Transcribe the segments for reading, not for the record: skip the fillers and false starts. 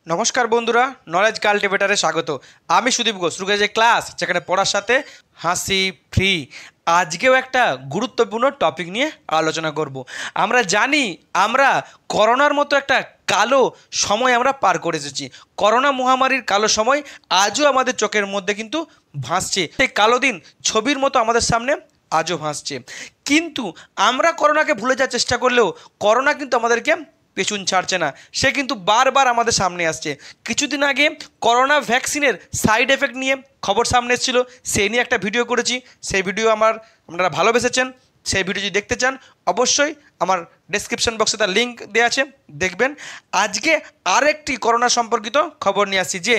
নমস্কার বন্ধুরা, নলেজ কাল্টিভেটারে স্বাগত। আমি সুদীপ ঘোষ, শুরু করেছি ক্লাস যেখানে পড়ার সাথে হাসি ফ্রি। আজকেও একটা গুরুত্বপূর্ণ টপিক নিয়ে আলোচনা করব। আমরা জানি আমরা করোনার মতো একটা কালো সময় আমরা পার করে এসেছি। করোনা মহামারীর কালো সময় আজও আমাদের চোখের মধ্যে কিন্তু ভাসছে। সেই কালো দিন ছবির মতো আমাদের সামনে আজও ভাসছে। কিন্তু আমরা করোনাকে ভুলে যাওয়ার চেষ্টা করলেও করোনা কিন্তু আমাদেরকে পেছন ছাড়ছে না। সে কিন্তু বারবার আমাদের সামনে আসছে। কিছুদিন আগে করোনা ভ্যাকসিনের সাইড এফেক্ট নিয়ে খবর সামনে এসেছিলো, সেই নিয়ে একটা ভিডিও করেছি। সেই ভিডিও আপনারা ভালোবেসেছেন। সেই ভিডিও যদি দেখতে চান অবশ্যই আমার ডেসক্রিপশন বক্সে তার লিঙ্ক দেওয়া আছে, দেখবেন। আজকে আরেকটি করোনা সম্পর্কিত খবর নিয়ে আসছি যে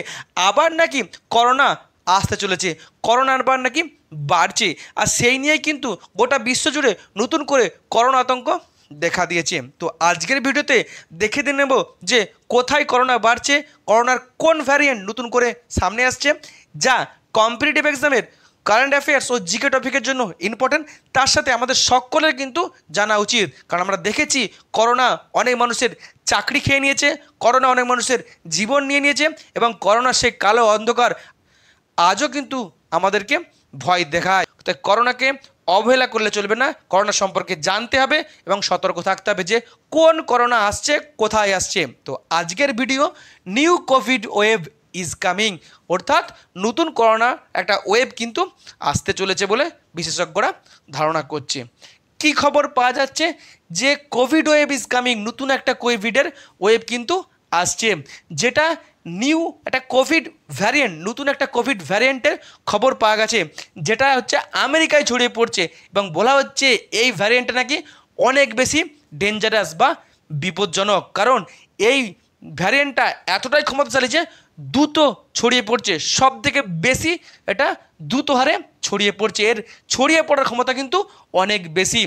আবার নাকি করোনা আসতে চলেছে, করোনা আবার নাকি বাড়ছে। আর সেই নিয়েই কিন্তু গোটা বিশ্বজুড়ে নতুন করে করোনা আতঙ্ক দেখা দিয়েছে। তো আজকের ভিডিওতে দেখে দিয়ে নেব যে কোথায় করোনা বাড়ছে, করোনার কোন ভ্যারিয়েন্ট নতুন করে সামনে আসছে, যা কম্পিটিটিভ এক্সামের কারেন্ট অ্যাফেয়ার্স ও জিকে টপিকের জন্য ইম্পর্টেন্ট। তার সাথে আমাদের সকলের কিন্তু জানা উচিত, কারণ আমরা দেখেছি করোনা অনেক মানুষের চাকরি খেয়ে নিয়েছে, করোনা অনেক মানুষের জীবন নিয়ে নিয়েছে, এবং করোনা সে কালো অন্ধকার আজও কিন্তু আমাদেরকে ভয় দেখায়। তাই করোনাকে অবহেলা করলে চলবে না, করোনা সম্পর্কে জানতে হবে এবং সতর্ক থাকতে হবে যে কোন করোনা আসছে, কোথায় আসছে। তো আজকের video new Covid wave is coming, অর্থাৎ নতুন করোনা একটা ওয়েভ কিন্তু আসতে চলেছে বলে বিশেষজ্ঞরা ধারণা করছে। কি খবর পাওয়া যাচ্ছে যে কোভিড ওয়েভ ইজ কামিং, নতুন একটা কোভিডের ওয়েভ কিন্তু আসছে, যেটা নিউ একটা কোভিড ভ্যারিয়েন্ট, নতুন একটা কোভিড ভ্যারিয়েন্টের খবর পাওয়া গেছে, যেটা হচ্ছে আমেরিকায় ছড়িয়ে পড়ছে। এবং বলা হচ্ছে এই ভ্যারিয়েন্টটা নাকি অনেক বেশি ডেঞ্জারাস বা বিপজ্জনক, কারণ এই ভ্যারিয়েন্টটা এতটাই ক্ষমতাশালী যে দ্রুত ছড়িয়ে পড়ছে, সব থেকে বেশি এটা দ্রুত হারে ছড়িয়ে পড়ছে। এর ছড়িয়ে পড়ার ক্ষমতা কিন্তু অনেক বেশি।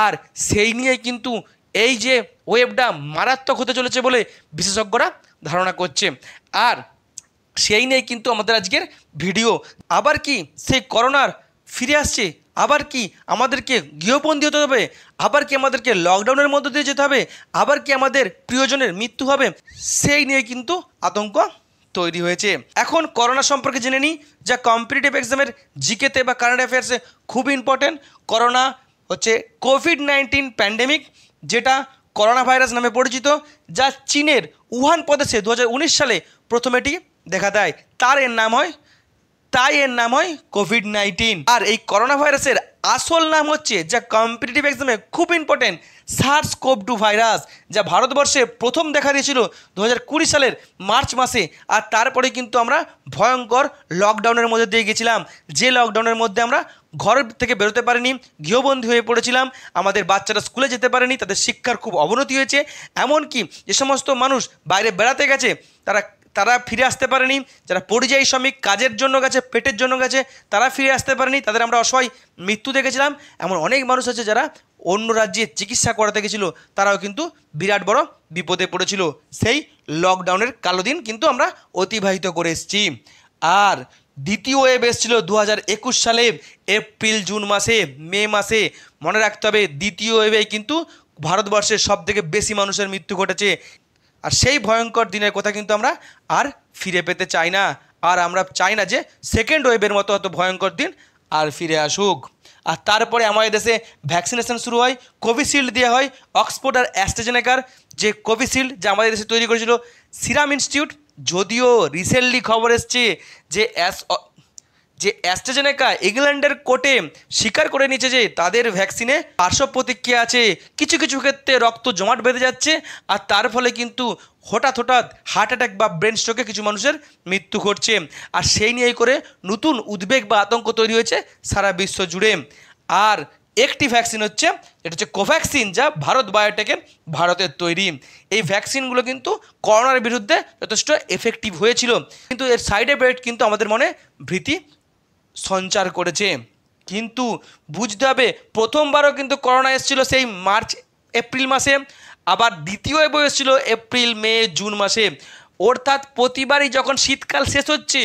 আর সেই নিয়ে কিন্তু এই যে ওয়েভটা মারাত্মক হতে চলেছে বলে বিশেষজ্ঞরা ধারণা করছে। আর সেই নিয়ে কিন্তু আমাদের আজকের ভিডিও। আবার কি সেই করোনার ফিরে আসছে? আবার কি আমাদেরকে গৃহবন্দী হতে হবে? আবার কি আমাদেরকে লকডাউনের মধ্য দিয়ে যেতে হবে? আবার কি আমাদের প্রিয়জনের মৃত্যু হবে? সেই নিয়ে কিন্তু আতঙ্ক তৈরি হয়েছে। এখন করোনা সম্পর্কে জেনে নিই, যা কম্পিটিটিভ এক্সামের জিকেতে বা কারেন্ট অ্যাফেয়ার্সে খুব ইম্পর্টেন্ট। করোনা হচ্ছে কোভিড-19 প্যান্ডেমিক, যেটা করোনা ভাইরাস নামে পরিচিত, যা চীনের উহান প্রদেশে 2019 সালে প্রথম এটি দেখা দেয়। তাই এর নাম হয় কোভিড-19। আর এই করোনা ভাইরাসের আসল নাম হচ্ছে, যা কম্পিটিটিভ এক্সামে খুব ইম্পর্টেন্ট, SARS-CoV-2 ভাইরাস, যা ভারতবর্ষে প্রথম দেখা দিয়েছিল 2020 সালের মার্চ মাসে। আর তারপরে কিন্তু আমরা ভয়ঙ্কর লকডাউনের মধ্যে দিয়ে গেছিলাম, যে লকডাউনের মধ্যে আমরা ঘর থেকে বেরোতে পারিনি, গৃহবন্দী হয়ে পড়েছিলাম। আমাদের বাচ্চারা স্কুলে যেতে পারেনি, তাদের শিক্ষার খুব অবনতি হয়েছে। এমনকি যে সমস্ত মানুষ বাইরে বেড়াতে গেছে তারা ফিরে আসতে পারেনি, যারা পরিযায়ী শ্রমিক কাজের জন্য গেছে, পেটের জন্য গেছে, তারা ফিরে আসতে পারেনি, তাদের আমরা অসহায় মৃত্যু দেখেছিলাম। এমন অনেক মানুষ আছে যারা অন্য রাজ্যে চিকিৎসা করাতে গেছিলো, তারাও কিন্তু বিরাট বড় বিপদে পড়েছিল। সেই লকডাউনের কালো দিন কিন্তু আমরা অতিবাহিত করে এসেছি। আর দ্বিতীয় ওয়েভ এসেছিল 2021 সালে এপ্রিল, জুন মাসে, মে মাসে। মনে রাখতে হবে দ্বিতীয় ওয়েভে কিন্তু ভারতবর্ষের সবথেকে বেশি মানুষের মৃত্যু ঘটেছে। আর সেই ভয়ঙ্কর দিনের কথা কিন্তু আমরা আর ফিরে পেতে চাই না। আর আমরা চাই না যে সেকেন্ড ওয়েভের মতো অত ভয়ঙ্কর দিন আর ফিরে আসুক। আর তারপরে আমাদের দেশে ভ্যাকসিনেশন শুরু হয়, কোভিশিল্ড দেওয়া হয়। অক্সফোর্ড আর অ্যাস্ট্রাজেনেকার যে কোভিশিল্ড, যা আমাদের দেশে তৈরি করেছিল সিরাম ইনস্টিটিউট। যদিও রিসেন্টলি খবর এসছে যে অ্যাস্ট্রাজেনেকা ইংল্যান্ডের কোর্টে স্বীকার করে নিয়েছে যে তাদের ভ্যাকসিনে পার্শ্ব প্রতিক্রিয়া আছে, কিছু কিছু ক্ষেত্রে রক্ত জমাট বেঁধে যাচ্ছে। আর তার ফলে কিন্তু হঠাৎ হার্ট অ্যাটাক বা ব্রেন স্ট্রোকে কিছু মানুষের মৃত্যু ঘটছে। আর সেই নিয়েই করে নতুন উদ্বেগ বা আতঙ্ক তৈরি হয়েছে সারা বিশ্ব জুড়ে। আর একটি ভ্যাকসিন হচ্ছে, এটা হচ্ছে কোভ্যাক্সিন, যা ভারত বায়োটেকের ভারতের তৈরি। এই ভ্যাকসিনগুলো কিন্তু করোনার বিরুদ্ধে যথেষ্ট এফেক্টিভ হয়েছিল, কিন্তু এর সাইড এফেক্ট কিন্তু আমাদের মনে ভীতি সঞ্চার করেছে। কিন্তু বুঝতে হবে প্রথমবারও কিন্তু করোনা এসেছিল সেই মার্চ এপ্রিল মাসে, আবার দ্বিতীয় ওয়েভ এসেছিল এপ্রিল, মে, জুন মাসে। অর্থাৎ প্রতিবারই যখন শীতকাল শেষ হচ্ছে,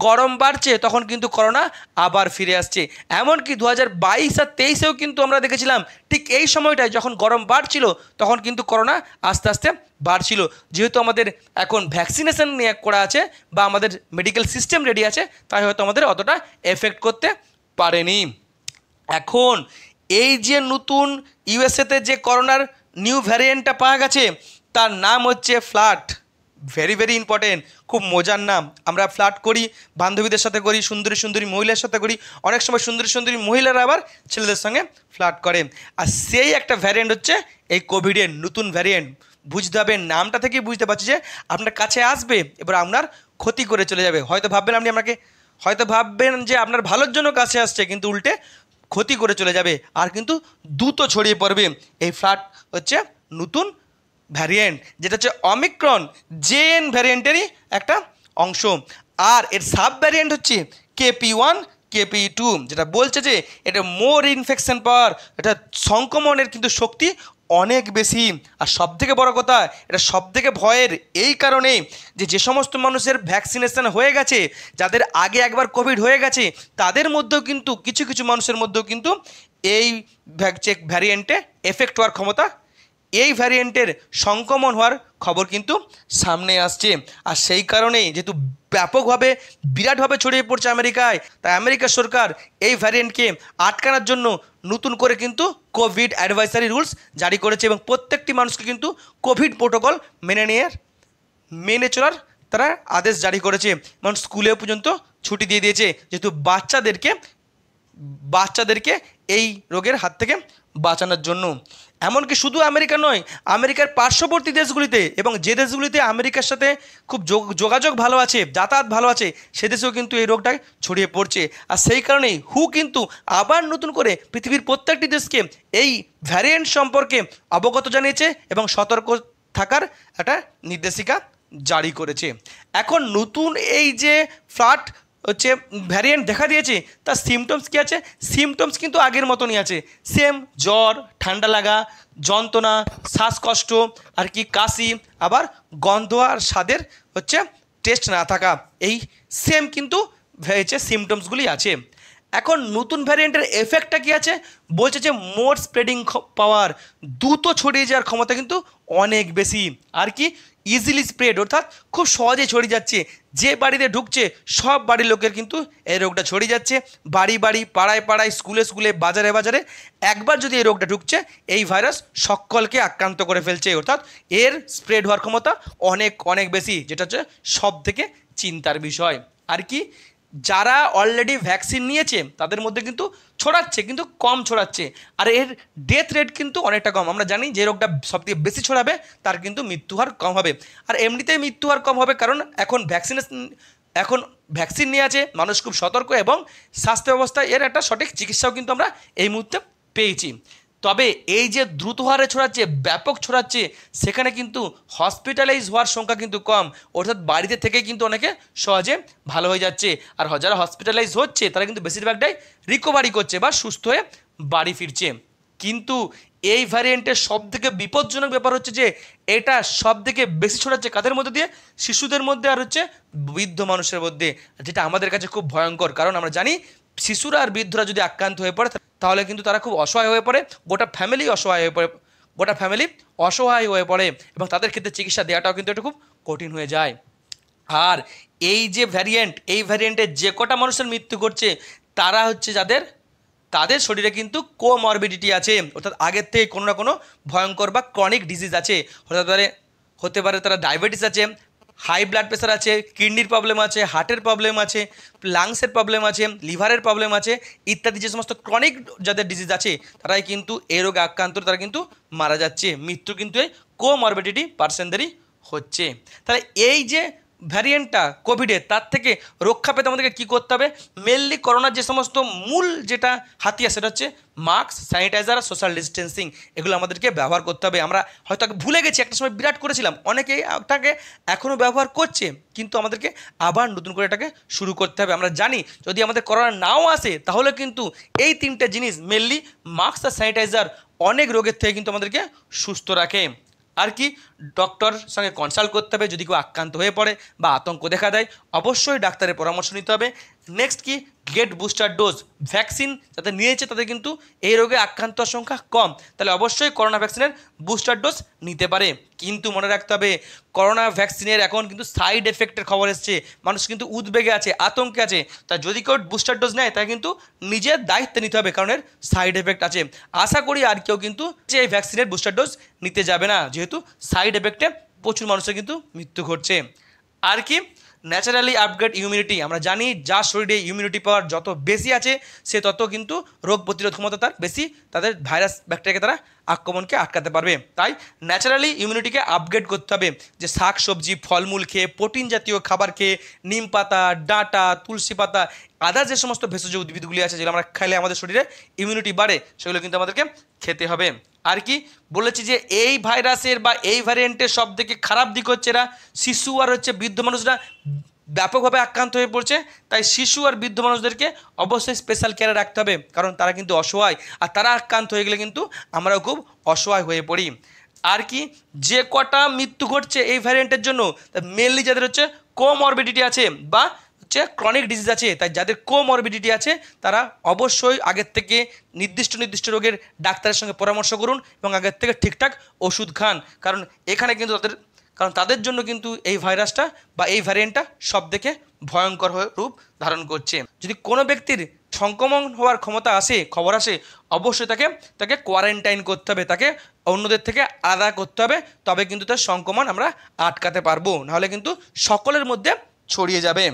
গরম বাড়ছে, তখন কিন্তু করোনা আবার ফিরে আসছে। এমনকি 2022 আর 2023-এও কিন্তু আমরা দেখেছিলাম ঠিক এই সময়টায় যখন গরম বাড়ছিল তখন কিন্তু করোনা আস্তে আস্তে বাড়ছিল। যেহেতু আমাদের এখন ভ্যাকসিনেশন নিয়ে করা আছে বা আমাদের মেডিকেল সিস্টেম রেডি আছে, তাই হয়তো আমাদের অতটা এফেক্ট করতে পারেনি। এখন এই যে নতুন ইউএসএতে যে করোনার নিউ ভ্যারিয়েন্টটা পাওয়া গেছে, তার নাম হচ্ছে ফ্লাড। ভেরি ভেরি ইম্পর্টেন্ট, খুব মজার নাম। আমরা ফ্লার্ট করি, বান্ধবীদের সাথে করি, সুন্দরী সুন্দরী মহিলার সাথে করি, অনেক সময় সুন্দরী সুন্দরী মহিলারা আবার ছেলেদের সঙ্গে ফ্লার্ট করে। আর সেই একটা ভ্যারিয়েন্ট হচ্ছে এই কোভিডের নতুন ভ্যারিয়েন্ট। বুঝতে হবে, নামটা থেকেই বুঝতে পারছি যে আপনার কাছে আসবে, এবার আপনার ক্ষতি করে চলে যাবে। হয়তো ভাববেন যে আপনার ভালোর জন্য কাছে আসছে, কিন্তু উল্টে ক্ষতি করে চলে যাবে আর কিন্তু দ্রুত ছড়িয়ে পড়বে। এই ফ্লাড হচ্ছে নতুন ভ্যারিয়েন্ট, যেটা হচ্ছে অমিক্রন জেন ভ্যারিয়েন্টেরই একটা অংশ। আর এর সাব ভ্যারিয়েন্ট হচ্ছে KP1 KP2, যেটা বলছে যে এটা মোর ইনফেকশন পাওয়ার, এটা সংক্রমণের কিন্তু শক্তি অনেক বেশি। আর সবথেকে বড় কথা, এটা সবথেকে ভয়ের এই কারণে যে সমস্ত মানুষের ভ্যাকসিনেশন হয়ে গেছে, যাদের আগে একবার কোভিড হয়ে গেছে, তাদের মধ্যেও কিন্তু কিছু কিছু মানুষের মধ্যেও কিন্তু এই ভ্যারিয়েন্টে এফেক্ট হওয়ার ক্ষমতা, এই ভ্যারিয়েন্টের সংক্রমণ হওয়ার খবর কিন্তু সামনে আসছে। আর সেই কারণেই যেহেতু ব্যাপকভাবে বিরাটভাবে ছড়িয়ে পড়ছে আমেরিকায়, তাই আমেরিকা সরকার এই ভ্যারিয়েন্টকে আটকানোর জন্য নতুন করে কিন্তু কোভিড অ্যাডভাইসারি রুলস জারি করেছে এবং প্রত্যেকটি মানুষকে কিন্তু কোভিড প্রোটোকল মেনে চলার তারা আদেশ জারি করেছে। এবং স্কুলে পর্যন্ত ছুটি দিয়ে দিয়েছে, যেহেতু বাচ্চাদেরকে এই রোগের হাত থেকে বাঁচানোর জন্য। এমনকি শুধু আমেরিকা নয়, আমেরিকার পার্শ্ববর্তী দেশগুলিতে এবং যে দেশগুলিতে আমেরিকার সাথে খুব যোগাযোগ ভালো আছে, যাতায়াত ভালো আছে, সে দেশেও কিন্তু এই রোগটা ছড়িয়ে পড়ছে। আর সেই কারণেই কিন্তু আবার নতুন করে পৃথিবীর প্রত্যেকটি দেশকে এই ভ্যারিয়েন্ট সম্পর্কে অবগত জানিয়েছে এবং সতর্ক থাকার একটা নির্দেশিকা জারি করেছে। এখন নতুন এই যে ফ্লাড হচ্ছে ভ্যারিয়েন্ট দেখা দিয়েছে, তার সিমটমস কী আছে? সিমটমস কিন্তু আগের মতনই আছে, সেম জ্বর, ঠান্ডা লাগা, যন্ত্রণা, শ্বাসকষ্ট, আর কি কাশি, আবার গন্ধ আর স্বাদের হচ্ছে টেস্ট না থাকা, এই সেম কিন্তু সিমটমসগুলি আছে। এখন নতুন ভ্যারিয়েন্টের এফেক্টটা কী আছে? বলছে যে মোর স্প্রেডিং পাওয়ার, দ্রুত ছড়িয়ে যাওয়ার ক্ষমতা কিন্তু অনেক বেশি। আর কি ইজিলি স্প্রেড, অর্থাৎ খুব সহজে ছড়িয়ে যাচ্ছে, যে বাড়িতে ঢুকছে সব বাড়ির লোকের কিন্তু এই রোগটা ছড়িয়ে যাচ্ছে। বাড়ি বাড়ি, পাড়ায় পাড়ায়, স্কুলে স্কুলে, বাজারে বাজারে একবার যদি এই রোগটা ঢুকছে, এই ভাইরাস সকলকে আক্রান্ত করে ফেলছে। অর্থাৎ এর স্প্রেড হওয়ার ক্ষমতা অনেক অনেক বেশি, যেটা হচ্ছে সব থেকে চিন্তার বিষয়। আর কি যারা অলরেডি ভ্যাকসিন নিয়েছে তাদের মধ্যে কিন্তু ছড়াচ্ছে, কিন্তু কম ছড়াচ্ছে, আর এর ডেথ রেট কিন্তু অনেকটা কম। আমরা জানি যে রোগটা সবথেকে বেশি ছড়াবে তার কিন্তু মৃত্যু হার কম হবে। আর এমনিতেই মৃত্যু হার কম হবে, কারণ এখন ভ্যাকসিন নিয়ে আছে, মানুষ খুব সতর্ক এবং স্বাস্থ্য ব্যবস্থায় এর একটা সঠিক চিকিৎসাও কিন্তু আমরা এই মুহূর্তে পেয়েছি। তবে এই যে দ্রুত হারে ছড়াচ্ছে, ব্যাপক ছড়াচ্ছে, সেখানে কিন্তু হসপিটালাইজ হওয়ার সংখ্যা কিন্তু কম, অর্থাৎ বাড়িতে থেকেই কিন্তু অনেকে সহজে ভালো হয়ে যাচ্ছে। আর যারা হসপিটালাইজ হচ্ছে তারা কিন্তু বেশিরভাগটাই রিকভারি করছে বা সুস্থ হয়ে বাড়ি ফিরছে। কিন্তু এই ভ্যারিয়েন্টের সবথেকে বিপজ্জনক ব্যাপার হচ্ছে যে এটা সবথেকে বেশি ছড়াচ্ছে কাদের মধ্যে দিয়ে? শিশুদের মধ্যে আর হচ্ছে বৃদ্ধ মানুষের মধ্যে, যেটা আমাদের কাছে খুব ভয়ঙ্কর। কারণ আমরা জানি শিশুরা আর বৃদ্ধরা যদি আক্রান্ত হয়ে পড়ে তাহলে কিন্তু তারা খুব অসহায় হয়ে পড়ে, গোটা ফ্যামিলি অসহায় হয়ে পড়ে এবং তাদের ক্ষেত্রে চিকিৎসা দেওয়াটাও কিন্তু একটু খুব কঠিন হয়ে যায়। আর এই যে এই ভ্যারিয়েন্টে যে কটা মানুষের মৃত্যু করছে তারা হচ্ছে তাদের শরীরে কিন্তু কোমরবিডিটি আছে, অর্থাৎ আগের থেকে কোনো না কোনো ভয়ঙ্কর বা ক্রনিক ডিজিজ আছে। হতে পারে তারা ডায়াবেটিস আছে, হাই ব্লাড প্রেশার আছে, কিডনির প্রবলেম আছে, হার্টের প্রবলেম আছে, লাংসের প্রবলেম আছে, লিভারের প্রবলেম আছে ইত্যাদি। যে সমস্ত ক্রনিক যাদের ডিজিজ আছে তারাই কিন্তু এই রোগে আক্রান্ত, তারা কিন্তু মারা যাচ্ছে। মৃত্যু কিন্তু এই কোমরবিডিটি পার্সনদেরই হচ্ছে। তাহলে এই যে ভ্যারিয়েন্টটা কোভিডের, তার থেকে রক্ষা পেতে আমাদেরকে কী করতে হবে? মেনলি করোনার যে সমস্ত মূল যেটা হাতিয়ার সেটা হচ্ছে মাস্ক, স্যানিটাইজার, সোশ্যাল ডিস্টেন্সিং, এগুলো আমাদেরকে ব্যবহার করতে হবে। আমরা হয়তো ভুলে গেছি, একটা সময় বিরাট করেছিলাম, অনেকেই এটাকে এখনও ব্যবহার করছে, কিন্তু আমাদেরকে আবার নতুন করে এটাকে শুরু করতে হবে। আমরা জানি যদি আমাদের করোনা নাও আসে তাহলে কিন্তু এই তিনটে জিনিস মেনলি মাস্ক আর স্যানিটাইজার অনেক রোগের থেকে কিন্তু আমাদেরকে সুস্থ রাখে। আর কি ডক্টর সঙ্গে কনসাল্ট করতে হবে যদি কেউ আক্রান্ত হয়ে পড়ে বা আতঙ্ক দেখা দেয়, অবশ্যই ডাক্তারের পরামর্শ নিতে হবে। নেক্সট কি গেট বুস্টার ডোজ, ভ্যাকসিন যাতে নিয়েছে তাদের কিন্তু এই রোগে আক্রান্ত সংখ্যা কম, তাহলে অবশ্যই করোনা ভ্যাকসিনের বুস্টার ডোজ নিতে পারে। কিন্তু মনে রাখতে হবে করোনা ভ্যাকসিনের এখন কিন্তু সাইড এফেক্টের খবর এসছে, মানুষ কিন্তু উদ্বেগে আছে, আতঙ্কে আছে। তাই যদি কেউ বুস্টার ডোজ নেয় তাই কিন্তু নিজের দায়িত্বে নিতে হবে, কারণ এর সাইড এফেক্ট আছে। আশা করি আর কেউ কিন্তু যে এই ভ্যাকসিনের বুস্টার ডোজ নিতে যাবে না, যেহেতু সাইড এফেক্টে প্রচুর মানুষের কিন্তু মৃত্যু ঘটছে। আর কি ন্যাচারালি আপগ্রেড ইমিউনিটি, আমরা জানি যার শরীরে ইমিউনিটি পাওয়ার যত বেশি আছে সে তত কিন্তু রোগ প্রতিরোধ ক্ষমতা তার বেশি, তাদের ভাইরাস ব্যাকটেরিয়াকে তারা আক্রমণকে আটকাতে পারবে। তাই ন্যাচারালি ইমিউনিটিকে আপগ্রেড করতে হবে, যে শাক সবজি ফলমূল খেয়ে, প্রোটিন জাতীয় খাবার খেয়ে, নিম পাতা, ডাঁটা, তুলসী পাতা, আদার যে সমস্ত ভেষজ উদ্ভিদগুলি আছে যেগুলো আমরা খেলে আমাদের শরীরে ইমিউনিটি বাড়ে, সেগুলো কিন্তু আমাদেরকে খেতে হবে। আর কি বলেছি যে এই ভাইরাসের বা এই ভ্যারিয়েন্টের সব থেকে খারাপ দিক হচ্ছে এরা শিশু আর হচ্ছে বৃদ্ধ মানুষরা ব্যাপকভাবে আক্রান্ত হয়ে পড়ছে। তাই শিশু আর বৃদ্ধ মানুষদেরকে অবশ্যই স্পেশাল কেয়ারে রাখতে হবে, কারণ তারা কিন্তু অসহায়, আর তারা আক্রান্ত হয়ে গেলে কিন্তু আমরাও খুব অসহায় হয়ে পড়ি। আর কি যে কটা মৃত্যু ঘটছে এই ভ্যারিয়েন্টের জন্য, মেনলি যাদের হচ্ছে কোমরবিডিটি আছে বা হচ্ছে ক্রনিক ডিজিজ আছে, তাই যাদের কোমরবিডিটি আছে তারা অবশ্যই আগের থেকে নির্দিষ্ট রোগের ডাক্তারের সঙ্গে পরামর্শ করুন এবং আগের থেকে ঠিকঠাক ওষুধ খান, কারণ এখানে কিন্তু তাদের জন্য কিন্তু এই ভাইরাসটা বা এই ভ্যারিয়েন্টটা সব থেকে ভয়ঙ্কর রূপ ধারণ করছে। যদি কোনো ব্যক্তির সংক্রমণ হওয়ার ক্ষমতা আসে, খবর আসে, অবশ্যই তাকে কোয়ারেন্টাইন করতে হবে, তাকে অন্যদের থেকে আলাদা করতে হবে, তবে কিন্তু তার সংক্রমণ আমরা আটকাতে পারবো, নাহলে কিন্তু সকলের মধ্যে ছড়িয়ে যাবে।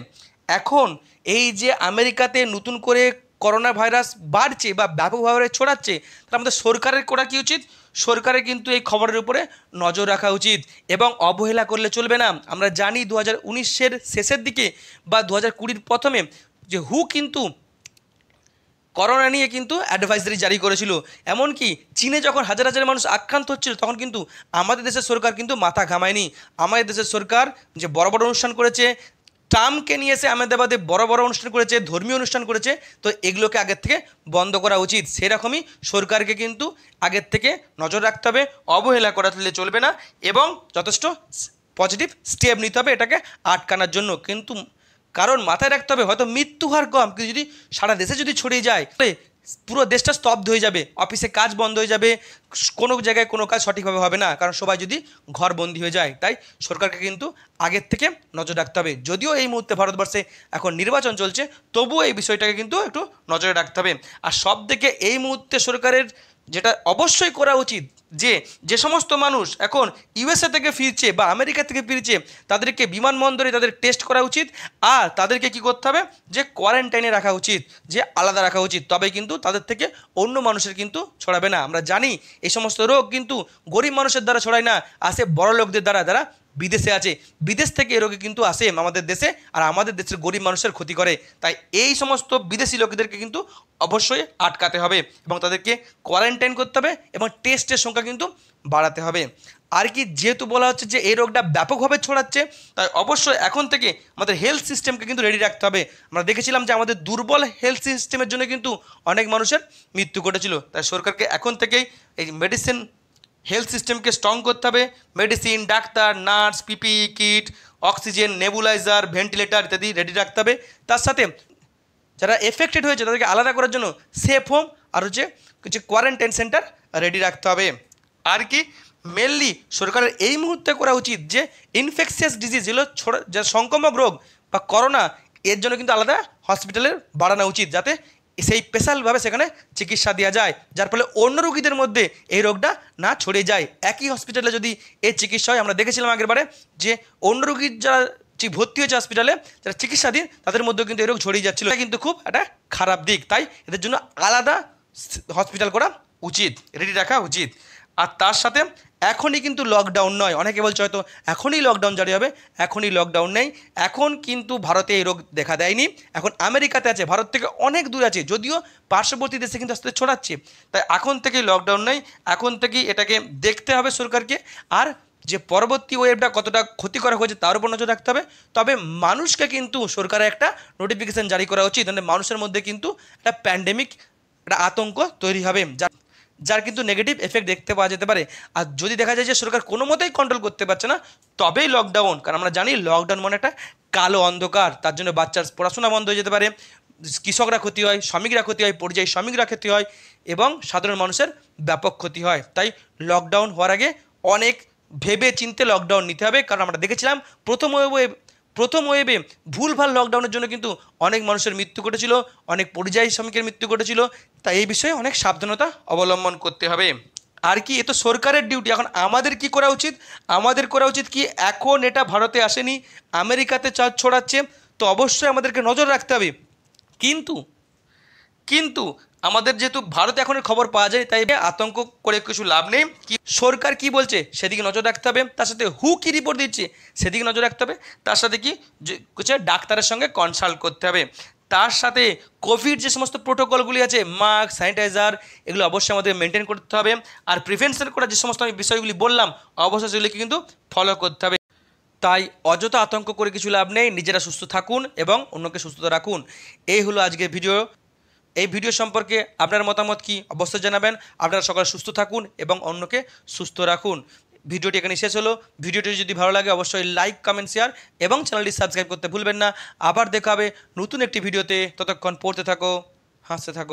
এখন এই যে আমেরিকাতে নতুন করে করোনা ভাইরাস বাড়ছে বা ব্যাপকভাবে ছড়াচ্ছে, তাহলে আমাদের সরকারের করা কী উচিত? সরকারের কিন্তু এই খবরের উপরে নজর রাখা উচিত এবং অবহেলা করলে চলবে না। আমরা জানি 2019-এর শেষের দিকে বা 2020-র প্রথমে যে হু কিন্তু করোনা নিয়ে কিন্তু অ্যাডভাইজারি জারি করেছিল, এমনকি চীনে যখন হাজার হাজার মানুষ আক্রান্ত হচ্ছিল তখন কিন্তু আমাদের দেশের সরকার কিন্তু মাথা ঘামায়নি। আমাদের দেশের সরকার যে বড় বড় অনুষ্ঠান করেছে, ট্রাম্পকে নিয়ে এসে আহমেদাবাদে বড় বড় অনুষ্ঠান করেছে, ধর্মীয় অনুষ্ঠান করেছে, তো এগুলোকে আগের থেকে বন্ধ করা উচিত। সেরকমই সরকারকে কিন্তু আগের থেকে নজর রাখতে হবে, অবহেলা করালে চলবে না এবং যথেষ্ট পজিটিভ স্টেপ নিতে হবে এটাকে আটকানোর জন্য। কিন্তু কারণ মাথায় রাখতে হবে হয়তো মৃত্যু হার কম, কিন্তু যদি সারা দেশে যদি ছড়িয়ে যায় পুরো দেশটা স্তব্ধ হয়ে যাবে, অফিসে কাজ বন্ধ হয়ে যাবে, কোনো জায়গায় কোনো কাজ সঠিকভাবে হবে না, কারণ সবাই যদি ঘরবন্দি হয়ে যায়। তাই সরকারকে কিন্তু আগের থেকে নজর রাখতে হবে। যদিও এই মুহূর্তে ভারতবর্ষে এখন নির্বাচন চলছে, তবুও এই বিষয়টাকে কিন্তু একটু নজরে রাখতে হবে। আর সব থেকে এই মুহূর্তে সরকারের যেটা অবশ্যই করা উচিত, যে সমস্ত মানুষ এখন ইউএসএ থেকে ফিরছে বা আমেরিকা থেকে ফিরছে তাদেরকে বিমানবন্দরে তাদের টেস্ট করা উচিত, আর তাদেরকে কি করতে হবে, যে কোয়ারেন্টাইনে রাখা উচিত, যে আলাদা রাখা উচিত, তবে কিন্তু তাদের থেকে অন্য মানুষের কিন্তু ছড়াবে না। আমরা জানি এই সমস্ত রোগ কিন্তু গরিব মানুষের দ্বারা ছড়ায় না, আসে বড় লোকদের দ্বারা, যারা বিদেশে আছে। বিদেশ থেকে এই রোগে কিন্তু আসে আমাদের দেশে, আর আমাদের দেশের গরিব মানুষের ক্ষতি করে। তাই এই সমস্ত বিদেশি লোকেদেরকে কিন্তু অবশ্যই আটকাতে হবে এবং তাদেরকে কোয়ারেন্টাইন করতে হবে এবং টেস্টের সংখ্যা কিন্তু বাড়াতে হবে। আর কি যেহেতু বলা হচ্ছে যে এই রোগটা ব্যাপকভাবে ছড়াচ্ছে, তাই অবশ্যই এখন থেকে আমাদের হেলথ সিস্টেমকে কিন্তু রেডি রাখতে হবে। আমরা দেখেছিলাম যে আমাদের দুর্বল হেলথ সিস্টেমের জন্য কিন্তু অনেক মানুষের মৃত্যু ঘটেছিল। তাই সরকারকে এখন থেকেই এই মেডিসিন হেলথ সিস্টেমকে স্ট্রং করতে হবে। Medicine, doctor, nurse, PPE kit, oxygen, nebuliser, ventilator ইত্যাদি রেডি রাখতে হবে। তার সাথে যারা এফেক্টেড হয়েছে তাদেরকে আলাদা করার জন্য সেফ হোম আর হচ্ছে কিছু কোয়ারেন্টাইন সেন্টার রেডি রাখতে হবে। আর কি মেনলি সরকারের এই মুহূর্তে করা উচিত যে ইনফেকশিয়াস ডিজিজ যেগুলো যা সংক্রামক রোগ বা করোনা, এর জন্য কিন্তু আলাদা হসপিটালের বাড়ানো উচিত, যাতে সেই স্পেশালভাবে সেখানে চিকিৎসা দেওয়া যায়, যার ফলে অন্য রোগীদের মধ্যে এই রোগটা না ছড়িয়ে যায়। একই হসপিটালে যদি এই চিকিৎসা হয়, আমরা দেখেছিলাম আগেরবারে যে অন্য রোগীর যারা ভর্তি হয়েছে হসপিটালে, যারা চিকিৎসাধীন, তাদের মধ্যেও কিন্তু এই রোগ ছড়িয়ে যাচ্ছিল। এটা কিন্তু খুব একটা খারাপ দিক। তাই এদের জন্য আলাদা হসপিটাল করা উচিত, রেডি রাখা উচিত। আর তার সাথে এখনই কিন্তু লকডাউন নয়, অনেকে বলছে হয়তো এখনই লকডাউন জারি হবে, এখনই লকডাউন নেই। এখন কিন্তু ভারতে এই রোগ দেখা দেয়নি, এখন আমেরিকাতে আছে, ভারত থেকে অনেক দূর আছে, যদিও পার্শ্ববর্তী দেশে কিন্তু আস্তে ছড়াচ্ছে। তাই এখন থেকেই লকডাউন নেই, এখন থেকেই এটাকে দেখতে হবে সরকারকে। আর যে পরবর্তী ওয়েভটা কতটা ক্ষতিকর হয়েছে তার উপর নজর রাখতে হবে। তবে মানুষকে কিন্তু সরকারের একটা নোটিফিকেশান জারি করা উচিত, মানে মানুষের মধ্যে কিন্তু একটা প্যান্ডেমিক, একটা আতঙ্ক তৈরি হবে, যার কিন্তু নেগেটিভ এফেক্ট দেখতে পাওয়া যেতে পারে। আর যদি দেখা যায় যে সরকার কোনো মতেই কন্ট্রোল করতে পারছে না, তবেই লকডাউন। কারণ আমরা জানি লকডাউন মানে একটা কালো অন্ধকার, তার জন্য বাচ্চার পড়াশোনা বন্ধ হয়ে যেতে পারে, কৃষকরা ক্ষতি হয়, শ্রমিকরা ক্ষতি হয়, পরিযায়ী শ্রমিকরা ক্ষতি হয় এবং সাধারণ মানুষের ব্যাপক ক্ষতি হয়। তাই লকডাউন হওয়ার আগে অনেক ভেবে চিনতে লকডাউন নিতে হবে। কারণ আমরা দেখেছিলাম প্রথম ওয়েবে ভুলভাল লকডাউনের জন্য কিন্তু অনেক মানুষের মৃত্যু ঘটেছিল, অনেক পরিযায়ী শ্রমিকের মৃত্যু ঘটেছিল। তাই এই বিষয়ে অনেক সাবধানতা অবলম্বন করতে হবে। আর কি, এ তো সরকারের ডিউটি। এখন আমাদের কি করা উচিত? আমাদের করা উচিত কি, এখন এটা ভারতে আসেনি, আমেরিকাতে ছড়াচ্ছে, তো অবশ্যই আমাদেরকে নজর রাখতে হবে। কিন্তু কিন্তু আমাদের যেহেতু ভারতে এখন খবর পাওয়া যায়, তাই আতঙ্ক করে কিছু লাভ নেই। কি সরকার কি বলছে সেদিকে নজর রাখতে হবে, তার সাথে হু কি রিপোর্ট দিচ্ছে সেদিকে নজর রাখতে হবে, তার সাথে কি ডাক্তারের সঙ্গে কনসাল্ট করতে হবে। তার সাথে কোভিড যে সমস্ত প্রোটোকলগুলি আছে, মাস্ক, স্যানিটাইজার, এগুলো অবশ্যই আমাদের মেনটেন করতে হবে। আর প্রিভেনশন করার যে সমস্ত আমি বিষয়গুলি বললাম, অবশ্যই সেগুলিকে কিন্তু ফলো করতে হবে। তাই অযথা আতঙ্ক করে কিছু লাভ নেই, নিজেরা সুস্থ থাকুন এবং অন্যকে সুস্থতা রাখুন। এই হলো আজকের ভিডিও। এই ভিডিও সম্পর্কে আপনার মতামত কি অবশ্যই জানাবেন। আপনারা সকলে সুস্থ থাকুন এবং অন্যকে সুস্থ রাখুন। ভিডিওটি এখানে শেষ হলো। ভিডিওটি যদি ভালো লাগে অবশ্যই লাইক, কমেন্ট, শেয়ার এবং চ্যানেলটি সাবস্ক্রাইব করতে ভুলবেন না। আবার দেখা হবে নতুন একটি ভিডিওতে। ততক্ষণ পড়তে থাকো, হাসতে থাকো।